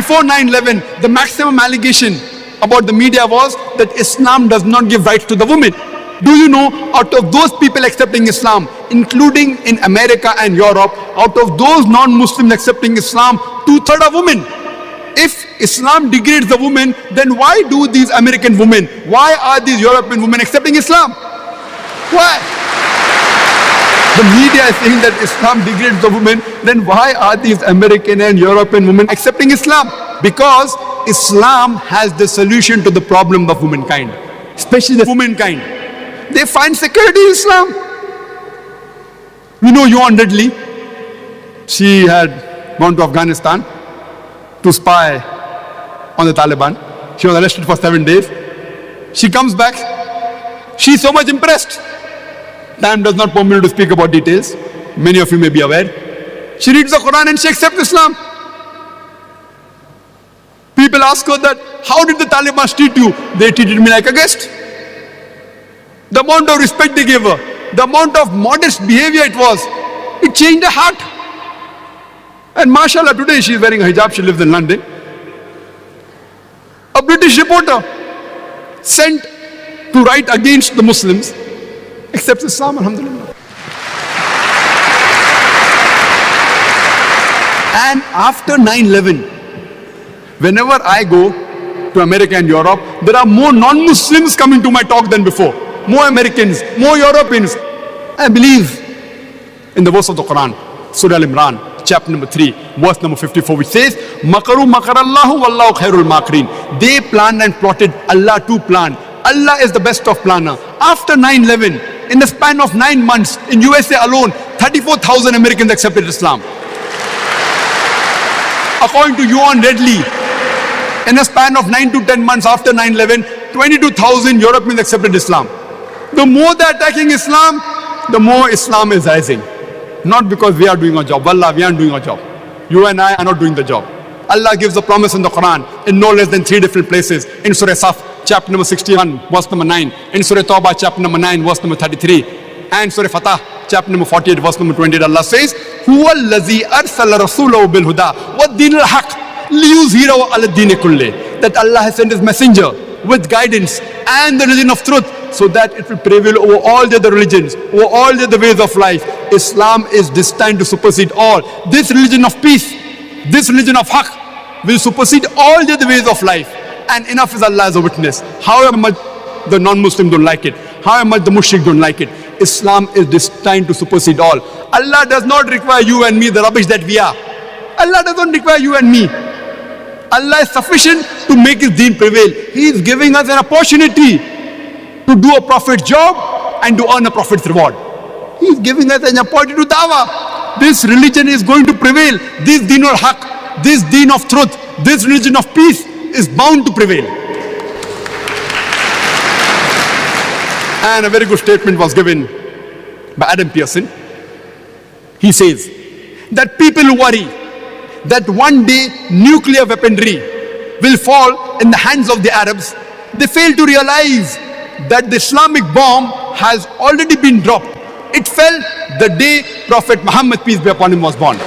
Before 9/11, the maximum allegation about the media was that Islam does not give rights to the women. Do you know, out of those people accepting Islam, including in America and Europe, out of those non-Muslims accepting Islam, 2/3 are women. If Islam degrades the women, then why do these American women, why are these European women accepting Islam? Why? The media is saying that Islam degrades the women, then why are these American and European women accepting Islam? Because Islam has the solution to the problem of womankind, especially the womankind. They find security in Islam. You know Ridley, she had gone to Afghanistan to spy on the Taliban. She was arrested for 7 days. She comes back. She's so much impressed. Time does not permit me to speak about details. Many of you may be aware. She reads the Quran and she accepts Islam. People ask her that, how did the Taliban treat you? They treated me like a guest. The amount of respect they gave her, the amount of modest behavior it was, it changed her heart. And mashallah, today she is wearing a hijab, she lives in London. A British reporter sent to write against the Muslims accepts Islam, alhamdulillah. And after 9/11, whenever I go to America and Europe, there are more non-Muslims coming to my talk than before. More Americans, more Europeans. I believe in the verse of the Quran, Surah Al-Imran, chapter number 3, verse number 54, which says, Makaru makarallahu wallahu khairul makirin. They planned and plotted, Allah too planned. Allah is the best of planner. After 9/11, in the span of 9 months, in USA alone, 34,000 Americans accepted Islam. According to ridley, in a span of 9 to 10 months after 9/11, 22,000 Europeans accepted Islam. The more they are attacking Islam, the more Islam is rising. Not because we are doing our job. Wallah, we aren't doing our job. You and I are not doing the job. Allah gives a promise in the Quran in no less than 3 different places. In Surah Saf, chapter number 61, verse number 9. In Surah Tawbah, chapter number 9, verse number 33. And Surah Fatah, chapter number 48, verse number 28. Allah says, Huwa allazi arsala rasulahu bil huda wa dinil haq liyuzhirahu ala dini kulli. That Allah has sent His messenger with guidance and the religion of truth, so that it will prevail over all the other religions, over all the other ways of life. Islam is destined to supersede all. This religion of peace, this religion of haqq, will supersede all the other ways of life. And enough is Allah as a witness. However much the non-Muslim don't like it, however much the mushrik don't like it, Islam is destined to supersede all. Allah does not require you and me the rubbish that we are. Allah does not require you and me. Allah is sufficient to make His deen prevail. He is giving us an opportunity to do a prophet's job and to earn a prophet's reward. He is giving us an opportunity to dawah. This religion is going to prevail. This deen of haqq, this deen of truth, this religion of peace is bound to prevail. And a very good statement was given by Adam Pearson. He says that people who worry that one day nuclear weaponry will fall in the hands of the Arabs, they fail to realize that the Islamic bomb has already been dropped. It fell the day Prophet Muhammad, peace be upon him, was born.